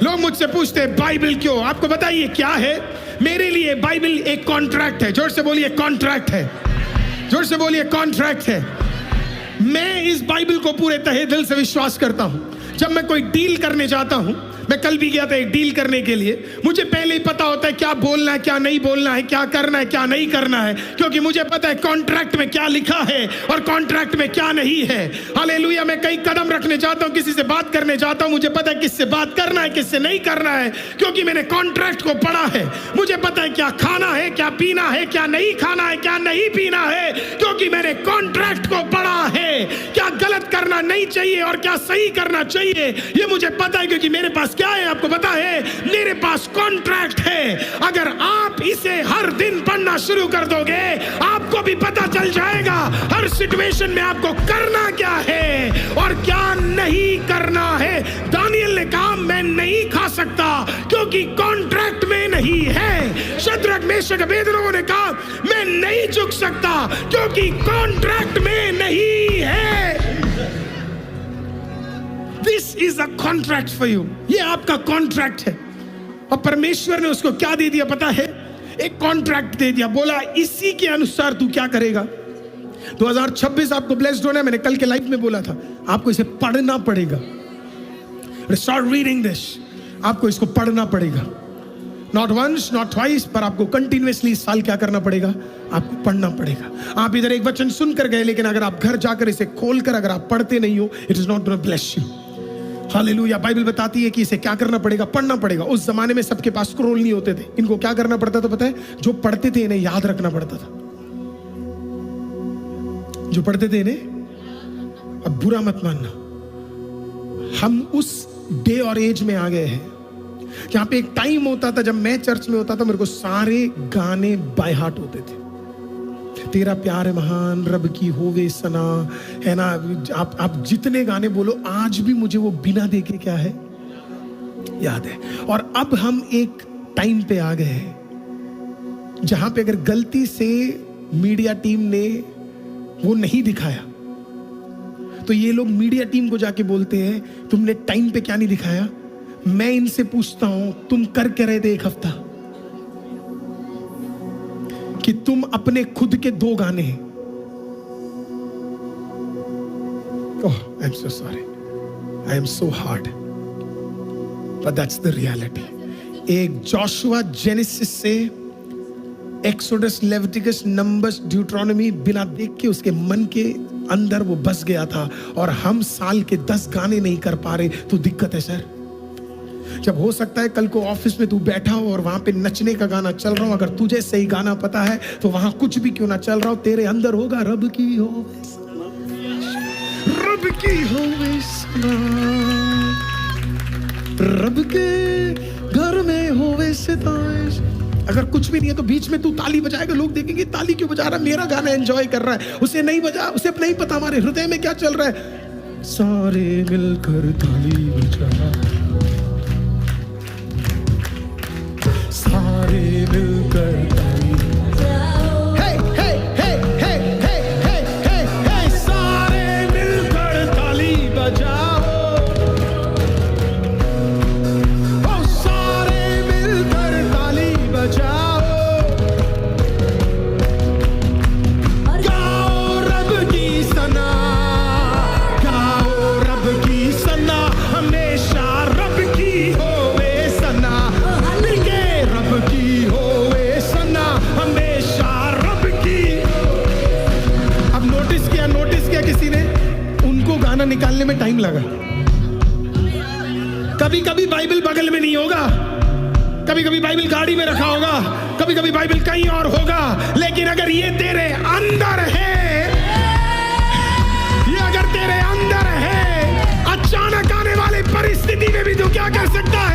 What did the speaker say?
लोग मुझसे पूछते हैं बाइबल क्यों? आपको बताइए क्या है? मेरे लिए बाइबल एक कॉन्ट्रैक्ट है। जोर से बोलिए कॉन्ट्रैक्ट है। जोर से बोलिए कॉन्ट्रैक्ट है। मैं इस बाइबल को पूरे तहे दिल से विश्वास करता हूं। जब मैं कोई डील करने जाता हूं, मैं कल भी गया था एक डील करने के लिए, मुझे पहले ही पता होता है क्या बोलना है, क्या नहीं बोलना है, क्या करना है, क्या नहीं करना है, क्योंकि मुझे पता है कॉन्ट्रैक्ट में क्या लिखा है और कॉन्ट्रैक्ट में क्या नहीं है। हालेलुया। मैं कई कदम रखने जाता हूं, किसी से बात करने जाता हूं, मुझे पता है किससे बात करना है, किससे नहीं करना है, क्योंकि मैंने कॉन्ट्रैक्ट को पढ़ा है। मुझे पता है क्या खाना है, क्या पीना है, क्या नहीं खाना है, क्या नहीं पीना है, क्योंकि मैंने कॉन्ट्रैक्ट को पढ़ा है। क्या गलत करना नहीं चाहिए और क्या सही करना चाहिए, ये मुझे पता है, क्योंकि मेरे पास क्या है आपको पता है? मेरे पास कॉन्ट्रैक्ट है। अगर आप इसे हर दिन पढ़ना शुरू कर दोगे, आपको भी पता चल जाएगा हर सिचुएशन में आपको करना क्या है और क्या नहीं करना है। दानियल ने कहा मैं नहीं खा सकता क्योंकि कॉन्ट्रैक्ट में नहीं है। शद्रक मेशक अबेदनगो ने कहा मैं नहीं झुक सकता क्योंकि कॉन्ट्रैक्ट में नहीं है। This is a contract for you. ये आपका कॉन्ट्रैक्ट है। और परमेश्वर ने उसको क्या दे दिया पता है? एक कॉन्ट्रैक्ट दे दिया। बोला इसी के अनुसार तू क्या करेगा। 2026 आपको ब्लेस्ड होना है। मैंने कल के लाइव में बोला था आपको इसे पढ़ना पड़ेगा। Start reading this. आपको इसको पढ़ना पड़ेगा। Not once, not twice, पर आपको कंटिन्यूअसली इस साल क्या करना पड़ेगा? आपको पढ़ना पड़ेगा। आप इधर एक वचन सुनकर गए, लेकिन अगर आप घर जाकर इसे खोलकर अगर आप पढ़ते नहीं हो, it is not gonna bless you. Hallelujah. Bible बताती है कि इसे क्या करना पड़ेगा? पढ़ना पड़ेगा। उस जमाने में सबके पास स्क्रोल नहीं होते थे। इनको क्या करना पड़ता था पता है? जो पढ़ते थे इन्हें याद रखना पड़ता था। जो पढ़ते थे इन्हें, अब बुरा मत मानना, हम उस डे और एज में आ गए हैं जहां पे एक टाइम होता था, जब मैं चर्च में होता था, मेरे को सारे गाने बाय हार्ट होते थे। तेरा प्यार है महान, रब की होवे सना, है ना। आप जितने गाने बोलो, आज भी मुझे वो बिना देखे क्या है याद है। और अब हम एक टाइम पे आ गए हैं जहां पे अगर गलती से मीडिया टीम ने वो नहीं दिखाया तो ये लोग मीडिया टीम को जाके बोलते हैं तुमने टाइम पे क्या नहीं दिखाया। मैं इनसे पूछता हूं तुम कर क्या रहे थे एक हफ्ता कि तुम अपने खुद के 2 गाने, oh I am so sorry, I am so hard, but that's the reality. एक जोशुआ जेनेसिस से एक्सोडस, लेविटिकस, नंबर्स, ड्यूट्रोनॉमी बिना देख के उसके मन के अंदर वो बस गया था। और हम साल के 10 गाने नहीं कर पा रहे तो दिक्कत है सर। जब हो सकता है कल को ऑफिस में तू बैठा हो और वहां पे नचने का गाना चल रहा हो, अगर तुझे सही गाना पता है तो वहां कुछ भी क्यों ना चल रहा हो, तेरे अंदर होगा रब की हो, रब की हो, रब के घर में होवे सितारे। अगर कुछ भी नहीं है तो बीच में तू ताली बजाएगा, लोग देखेंगे ताली क्यों बजा रहा है, मेरा गाना एंजॉय कर रहा है। उसे नहीं बजा, उसे नहीं पता हमारे हृदय में क्या चल रहा है। सारे मिलकर ताली बजा, सारे मिलकर ताली, हे हे हे हे हे हे हे हे, सारे मिलकर ताली बजाओ, ओ सारे मिलकर ताली बजाओ, गाओ रब की सना, गाओ रब की सना, हमेशा रब की होवे सना, रब की होवे सना, हमेशा रब की। अब नोटिस किया किसी ने, उनको गाना निकालने में टाइम लगा। कभी कभी बाइबल बगल में नहीं होगा, कभी कभी बाइबल गाड़ी में रखा होगा, कभी कभी बाइबल कहीं और होगा, लेकिन अगर ये तेरे अंदर है, ये अगर तेरे अंदर है, अचानक आने वाली परिस्थिति में भी तू क्या कर सकता